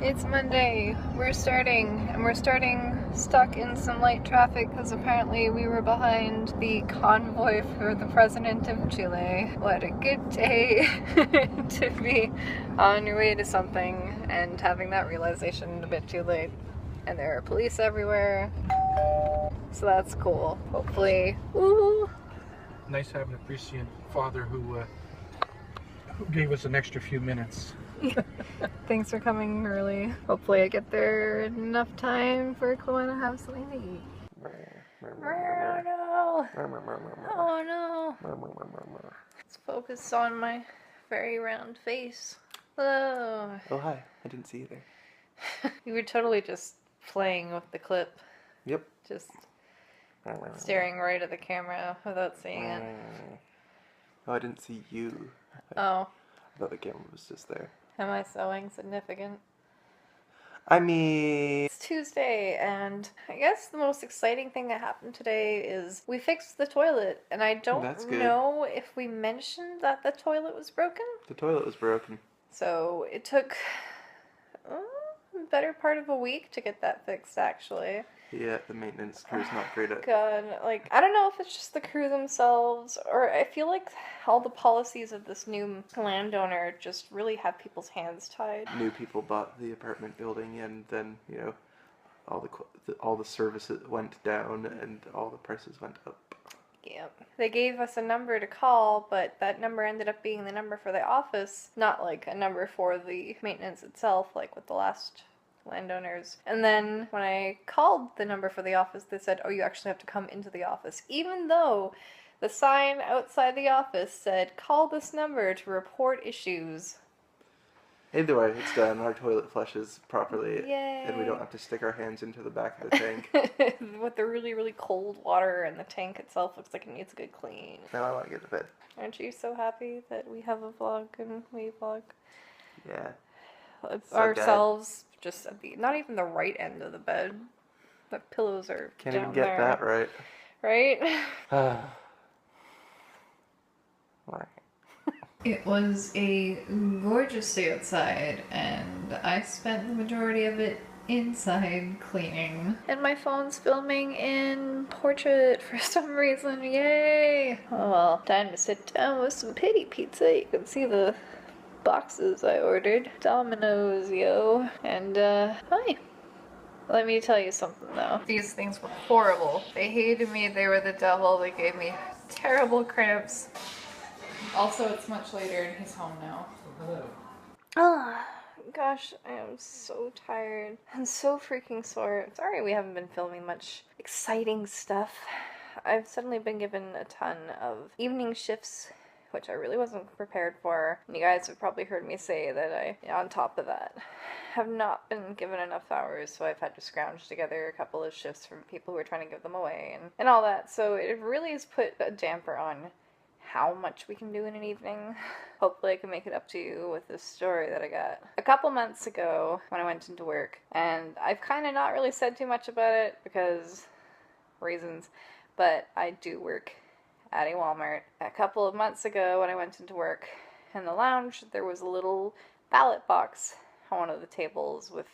It's Monday. We're starting stuck in some light traffic because apparently we were behind the convoy for the president of Chile. What a good day to be on your way to something and having that realization a bit too late. And there are police everywhere, so that's cool. Hopefully, woo! Nice having a prescient father who gave us an extra few minutes. Thanks for coming early. Hopefully I get there in enough time for Clément to have something to eat. Oh no! Oh no! Let's focus on my very round face. Hello! Oh hi, I didn't see you there. You were totally just playing with the clip. Yep. Just staring right at the camera without seeing it. Oh, I didn't see you. Oh. I thought the camera was just there. Am I so insignificant? I mean... It's Tuesday, and I guess the most exciting thing that happened today is we fixed the toilet, and I don't know if we mentioned that the toilet was broken. The toilet was broken. So it took a better part of a week to get that fixed, actually. Yeah, the maintenance crew's not great at... God, like, I don't know if it's just the crew themselves, or I feel like all the policies of this new landowner just really have people's hands tied. New people bought the apartment building, and then, you know, all the services went down, and all the prices went up. Yep. They gave us a number to call, but that number ended up being the number for the office, not like a number for the maintenance itself, like with the last landowners. And then when I called the number for the office, they said, oh, you actually have to come into the office, even though the sign outside the office said, call this number to report issues. Either way, it's done. Our toilet flushes properly. Yay. And we don't have to stick our hands into the back of the tank. With the really, really cold water, and the tank itself looks like it needs a good clean. Now I want to get to bed. Aren't you so happy that we have a vlog and we vlog? Yeah. It's ourselves just at the, not even the right end of the bed. The pillows are Can't down even get there. that right. Right? Right. It was a gorgeous day outside, and I spent the majority of it inside cleaning. And my phone's filming in portrait for some reason. Yay! Oh well, time to sit down with some pity pizza. You can see the boxes I ordered. Domino's, yo. And, hi. Let me tell you something, though. These things were horrible. They hated me. They were the devil. They gave me terrible cramps. Also, it's much later and he's home now. Hello. Ah, gosh, I am so tired. I'm so freaking sore. Sorry we haven't been filming much exciting stuff. I've suddenly been given a ton of evening shifts, which I really wasn't prepared for. And you guys have probably heard me say that I, on top of that, have not been given enough hours, so I've had to scrounge together a couple of shifts from people who are trying to give them away and all that. So it really has put a damper on how much we can do in an evening. Hopefully I can make it up to you with this story that I got a couple months ago when I went into work. And I've kind of not really said too much about it because reasons, but I do work at a Walmart. A couple of months ago when I went into work, in the lounge there was a little ballot box on one of the tables with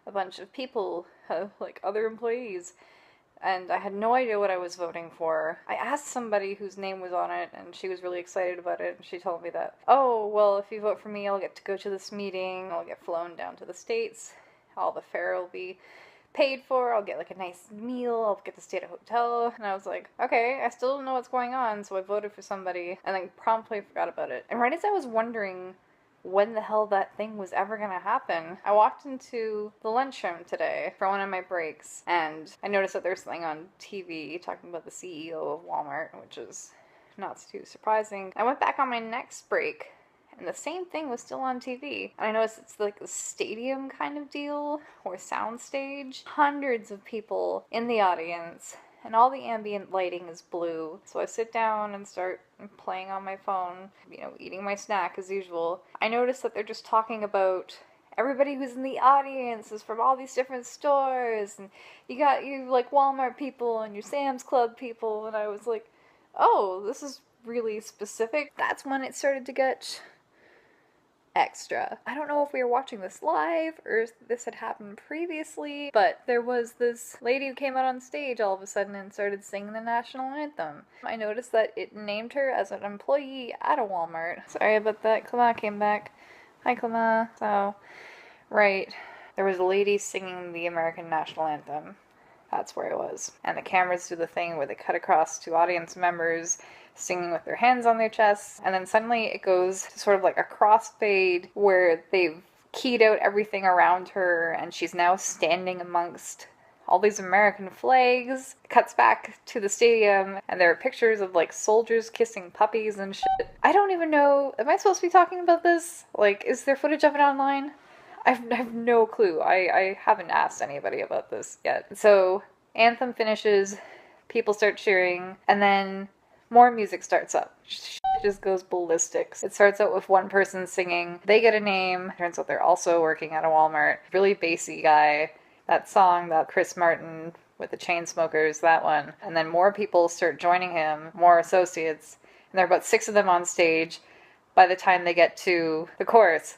a bunch of people, like other employees, and I had no idea what I was voting for. I asked somebody whose name was on it, and she was really excited about it, and she told me that, oh, well, if you vote for me, I'll get to go to this meeting, I'll get flown down to the States, all the fare will be paid for, I'll get like a nice meal, I'll get to stay at a hotel. And I was like, okay, I still don't know what's going on, so I voted for somebody, and then promptly forgot about it. And right as I was wondering when the hell that thing was ever gonna happen, I walked into the lunchroom today for one of my breaks, and I noticed that there's something on TV talking about the CEO of Walmart, which is not too surprising. I went back on my next break, and the same thing was still on TV. And I noticed it's like a stadium kind of deal, or soundstage. Hundreds of people in the audience, and all the ambient lighting is blue. So I sit down and start playing on my phone, you know, eating my snack as usual. I notice that they're just talking about everybody who's in the audience is from all these different stores, and you got you like Walmart people and your Sam's Club people, and I was like, oh, this is really specific. That's when it started to get extra. I don't know if we were watching this live or if this had happened previously, but there was this lady who came out on stage all of a sudden and started singing the national anthem. I noticed that it named her as an employee at a Walmart. Sorry about that. Clément came back. Hi, Clément. So, right. There was a lady singing the American national anthem. That's where it was. And the cameras do the thing where they cut across to audience members singing with their hands on their chests, and then suddenly it goes to sort of like a crossfade where they've keyed out everything around her, and she's now standing amongst all these American flags. It cuts back to the stadium, and there are pictures of like soldiers kissing puppies and shit. I don't even know, am I supposed to be talking about this? Like, is there footage of it online? I have no clue. I haven't asked anybody about this yet. So, anthem finishes, people start cheering, and then more music starts up. Shit just goes ballistic. It starts out with one person singing. They get a name. Turns out they're also working at a Walmart. Really bassy guy. That song, that Chris Martin with the Chainsmokers, that one. And then more people start joining him, more associates. And there are about 6 of them on stage by the time they get to the chorus.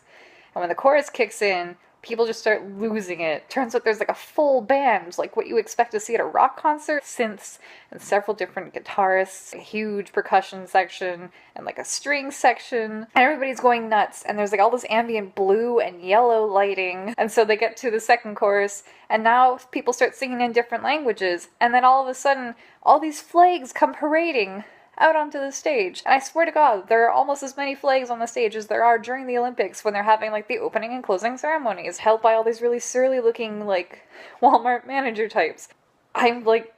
And when the chorus kicks in, people just start losing it. Turns out there's like a full band, like what you expect to see at a rock concert. Synths and several different guitarists, a huge percussion section, and like a string section. And everybody's going nuts. And there's like all this ambient blue and yellow lighting. And so they get to the second chorus, and now people start singing in different languages. And then all of a sudden, all these flags come parading out onto the stage. And I swear to God, there are almost as many flags on the stage as there are during the Olympics when they're having like the opening and closing ceremonies held by all these really surly looking like Walmart manager types. I'm like,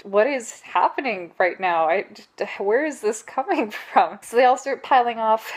what is happening right now? Where is this coming from? So they all start piling off.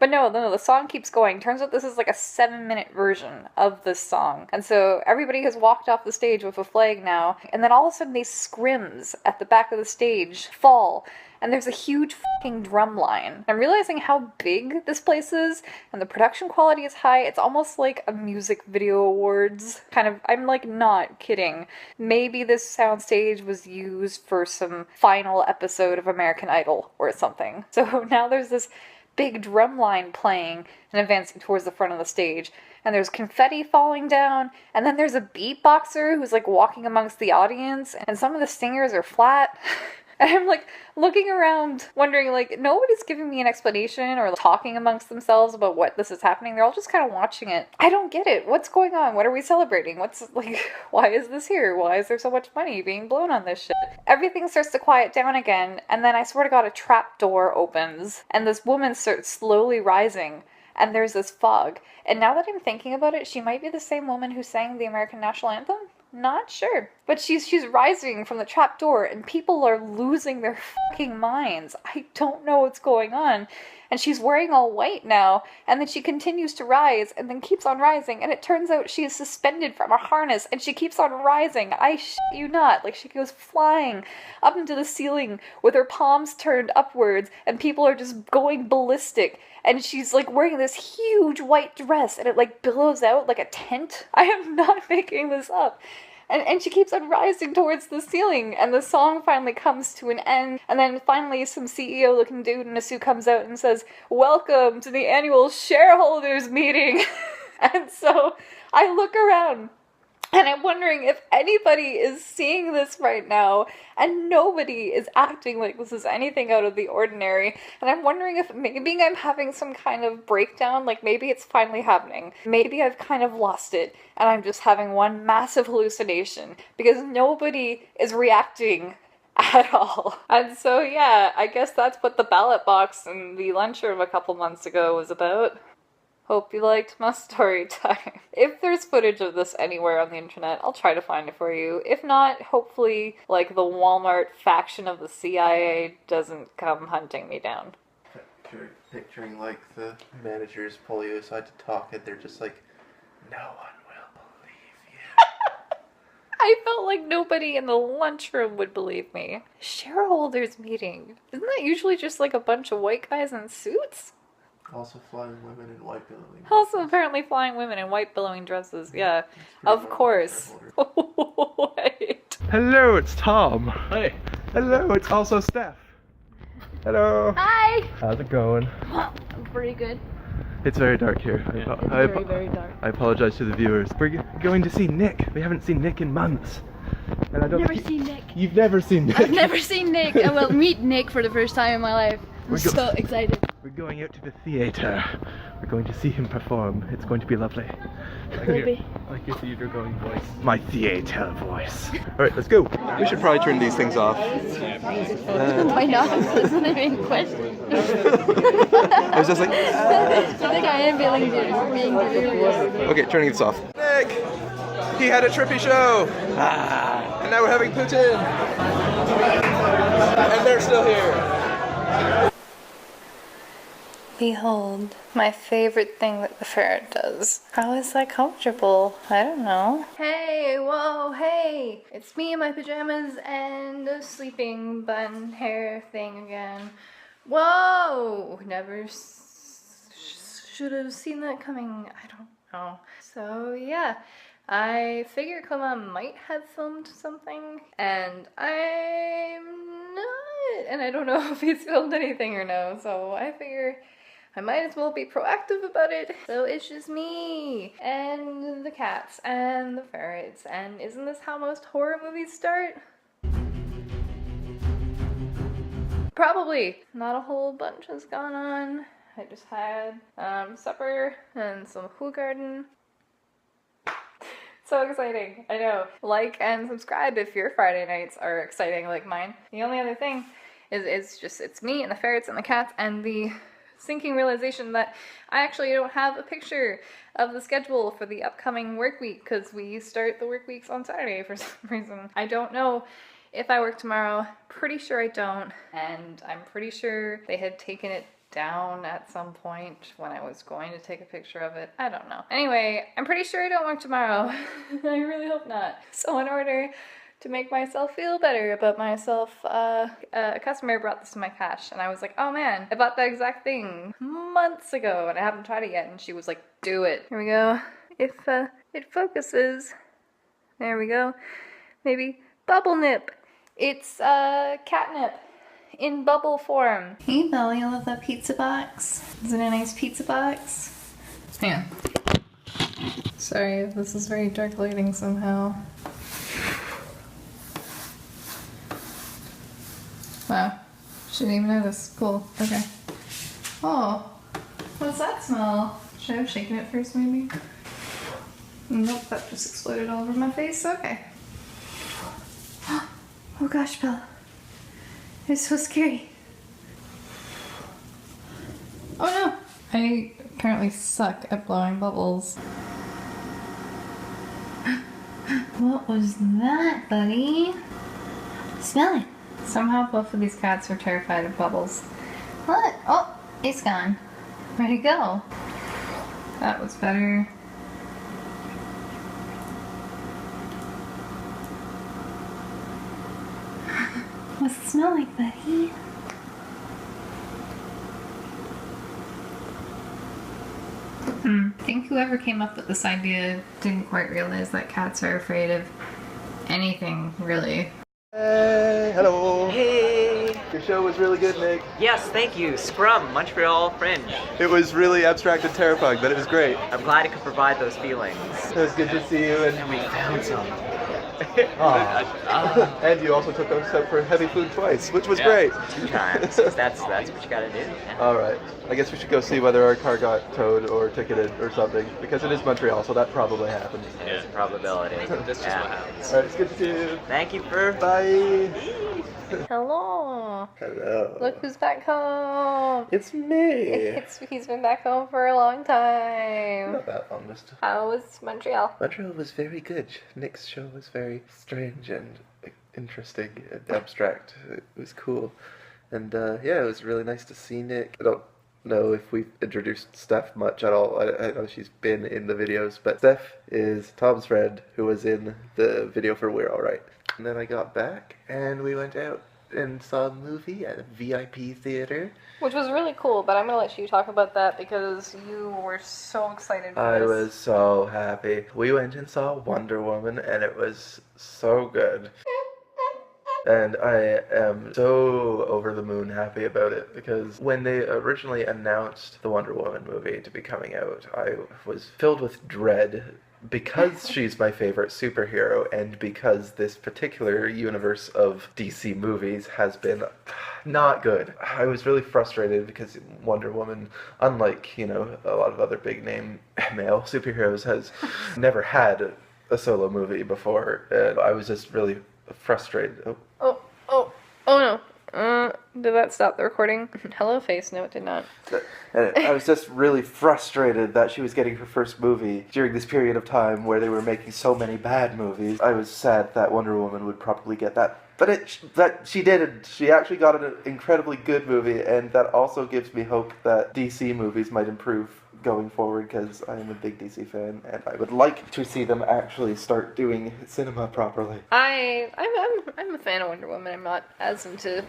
But no, the song keeps going. Turns out this is like a 7-minute version of this song. And so everybody has walked off the stage with a flag now. And then all of a sudden these scrims at the back of the stage fall. And there's a huge fucking drum line. I'm realizing how big this place is, and the production quality is high. It's almost like a music video awards. Kind of, I'm like not kidding. Maybe this soundstage was used for some final episode of American Idol or something. So now there's this big drum line playing and advancing towards the front of the stage. And there's confetti falling down, and then there's a beatboxer who's like walking amongst the audience, and some of the singers are flat. And I'm like looking around wondering like nobody's giving me an explanation or talking amongst themselves about what this is happening. They're all just kind of watching it. I don't get it. What's going on? What are we celebrating? What's like, why is this here? Why is there so much money being blown on this shit? Everything starts to quiet down again, and then I swear to God a trap door opens and this woman starts slowly rising. And there's this fog. And now that I'm thinking about it, she might be the same woman who sang the American national anthem? Not sure. But she's rising from the trap door, and people are losing their fucking minds. I don't know what's going on. And she's wearing all white now, and then she continues to rise, and then keeps on rising, and it turns out she is suspended from a harness, and she keeps on rising. I shit you not. Like, she goes flying up into the ceiling with her palms turned upwards, and people are just going ballistic. And she's like wearing this huge white dress, and it like billows out like a tent. I am not making this up. And she keeps on rising towards the ceiling, and the song finally comes to an end, and then finally some CEO looking dude in a suit comes out and says, "Welcome to the annual shareholders meeting." And so I look around, and I'm wondering if anybody is seeing this right now, and nobody is acting like this is anything out of the ordinary. And I'm wondering if maybe I'm having some kind of breakdown, like maybe it's finally happening. Maybe I've kind of lost it, and I'm just having one massive hallucination, because nobody is reacting at all. And so yeah, I guess that's what the ballot box in the lunchroom a couple months ago was about. Hope you liked my story time. If there's footage of this anywhere on the internet, I'll try to find it for you. If not, hopefully, like, the Walmart faction of the CIA doesn't come hunting me down. Picturing, like, the managers pull you aside to talk, and they're just like, "No one will believe you." I felt like nobody in the lunchroom would believe me. Shareholders meeting. Isn't that usually just, like, a bunch of white guys in suits? Also flying women in white billowing dresses. Also apparently flying women in white billowing dresses, yeah. Of course. Wait. Hello, it's Tom. Hi. Hello, it's also Steph. Hello. Hi! How's it going? I'm pretty good. It's very dark here. Very dark. I apologize to the viewers. We're going to see Nick. We haven't seen Nick in months. And I don't Never think seen Nick. You've never seen Nick? I've never seen Nick. I will meet Nick for the first time in my life. I'm so excited. We're going out to the theater. We're going to see him perform. It's going to be lovely. Like your theater going voice. My theater voice. Alright, let's go. We should probably turn these things off. Why not? That's not the main question. I was just like, I think I am being delirious. okay, turning this off. Nick! He had a trippy show! And now we're having Putin! And they're still here! Behold, my favorite thing that the ferret does. How is that comfortable? I don't know. Hey, whoa, hey! It's me in my pajamas and a sleeping bun hair thing again. Whoa! Never should have seen that coming. I don't know. So yeah, I figure Clément might have filmed something, and I'm not, and I don't know if he's filmed anything or no, so I figure I might as well be proactive about it. So it's just me and the cats and the ferrets. And isn't this how most horror movies start? Probably. Not a whole bunch has gone on. I just had supper and some Garden. So exciting. I know. Like and subscribe if your Friday nights are exciting like mine. The only other thing is it's me and the ferrets and the cats and the sinking realization that I actually don't have a picture of the schedule for the upcoming work week because we start the work weeks on Saturday for some reason. I don't know if I work tomorrow. Pretty sure I don't, and I'm pretty sure they had taken it down at some point when I was going to take a picture of it. I don't know. Anyway, I'm pretty sure I don't work tomorrow. I really hope not. So in order to make myself feel better about myself, a customer brought this to my cache and I was like, oh man, I bought that exact thing months ago and I haven't tried it yet, and she was like, do it. Here we go. If it focuses, there we go. Maybe bubble nip. It's catnip in bubble form. Hey Belle, you love that pizza box? Is it a nice pizza box? Yeah. Sorry, this is very dark lighting somehow. Wow, shouldn't even notice. Cool, okay. Oh, what's that smell? Should I have shaken it first maybe? Nope, that just exploded all over my face, okay. Oh gosh, Belle. It's so scary. Oh no! I apparently suck at blowing bubbles. What was that, buddy? Smell it. Somehow both of these cats are terrified of bubbles. What? Oh, it's gone. Where'd it go? That was better. What's it smell like, buddy? I think whoever came up with this idea didn't quite realize that cats are afraid of anything, really. Hey, hello. Hey! Your show was really good, Nick. Yes, thank you. Scrum, Montreal Fringe. It was really abstract and terrifying, but it was great. I'm glad I could provide those feelings. It was good to see you, And we found some. and you also took us out for heavy food twice, which was Yeah, great. 2 times. That's what you gotta do. Yeah. All right. I guess we should go see whether our car got towed or ticketed or something, because it is Montreal, so that probably happened. There's a probability. This is what happens. All right, it's good to see you. Thank you for... Bye. Hello. Hello. Look who's back home. It's me. He's been back home for a long time. Not that long, mister. How was Montreal? Montreal was very good. Nick's show was very strange and interesting and abstract. It was cool. And yeah, it was really nice to see Nick. I don't know if we've introduced Steph much at all. I know she's been in the videos, but Steph is Tom's friend who was in the video for We're Alright. And then I got back and we went out and saw a movie at a VIP theater. Which was really cool, but I'm gonna let you talk about that because you were so excited for I this. was so happy. We went and saw Wonder Woman and it was so good. And I am so over the moon happy about it because when they originally announced the Wonder Woman movie to be coming out, I was filled with dread because she's my favorite superhero and because this particular universe of DC movies has been not good. I was really frustrated because Wonder Woman, unlike, you know, a lot of other big name male superheroes, has never had a solo movie before. And I was just really frustrated. Oh no. Did that stop the recording? Hello, face. No, it did not. And I was just really frustrated that she was getting her first movie during this period of time where they were making so many bad movies. I was sad that Wonder Woman would probably get that. But that she didn't. She actually got an incredibly good movie, and that also gives me hope that DC movies might improve going forward, because I am a big DC fan, and I would like to see them actually start doing cinema properly. I'm a fan of Wonder Woman. I'm not as into...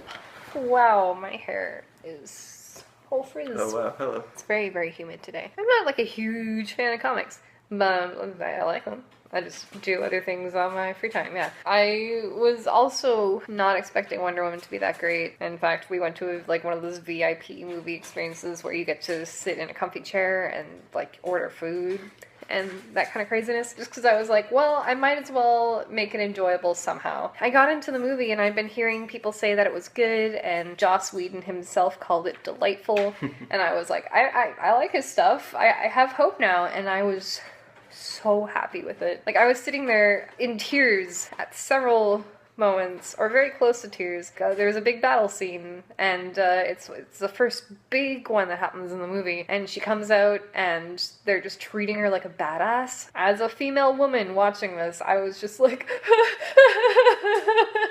Wow, my hair is whole frizz. Oh wow, hello. It's very, very humid today. I'm not like a huge fan of comics, but I like them. I just do other things on my free time, yeah. I was also not expecting Wonder Woman to be that great. In fact, we went to like one of those VIP movie experiences where you get to sit in a comfy chair and like order food and that kind of craziness, just because I was like, well, I might as well make it enjoyable somehow. I got into the movie and I've been hearing people say that it was good, and Joss Whedon himself called it delightful, and I was like, I like his stuff. I have hope now, and I was so happy with it. Like, I was sitting there in tears at several moments, or very close to tears. There was a big battle scene, and it's the first big one that happens in the movie, and she comes out and they're just treating her like a badass. As a female woman watching this, I was just like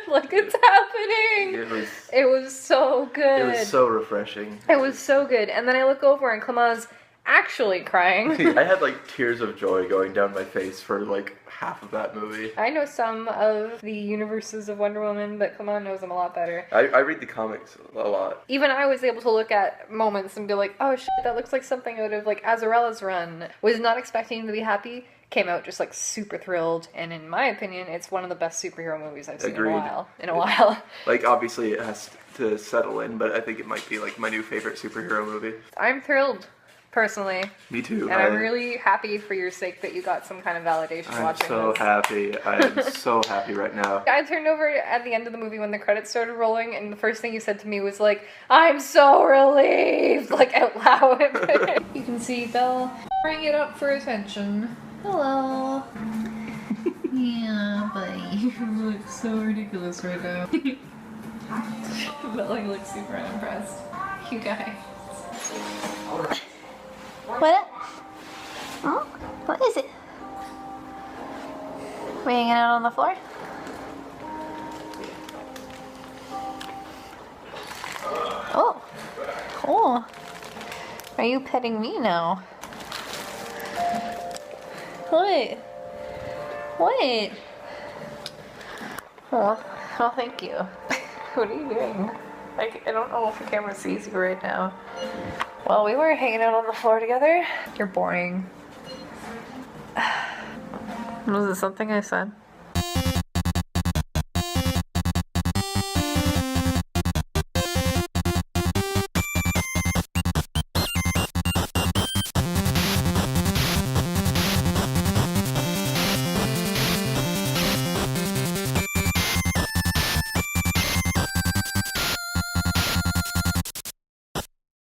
like, it's happening. It was so good. It was so refreshing. It was so good. And then I look over and Clément's actually crying. I had like tears of joy going down my face for like half of that movie. I know some of the universes of Wonder Woman, but Clément knows them a lot better. I read the comics a lot. Even I was able to look at moments and be like, oh shit, that looks like something out of like Azarella's run. Was not expecting to be happy. Came out just like super thrilled, and in my opinion, it's one of the best superhero movies I've seen Agreed. in a while. Like, obviously it has to settle in, but I think it might be like my new favorite superhero movie. I'm thrilled. Personally. Me too. And I'm really happy for your sake that you got some kind of validation watching this. Happy. I am so happy right now. I turned over at the end of the movie when the credits started rolling, and the first thing you said to me was like, I'm so relieved, like out loud. You can see Belle bring it up for attention. Hello. Yeah, buddy. You look so ridiculous right now. Belle looks super unimpressed. You guys. What? Oh, what is it? We hanging out on the floor? Oh, cool. Are you petting me now? What? What? Oh, thank you. What are you doing? I don't know if the camera sees you right now. Well, we were hanging out on the floor together. You're boring. Was it something I said?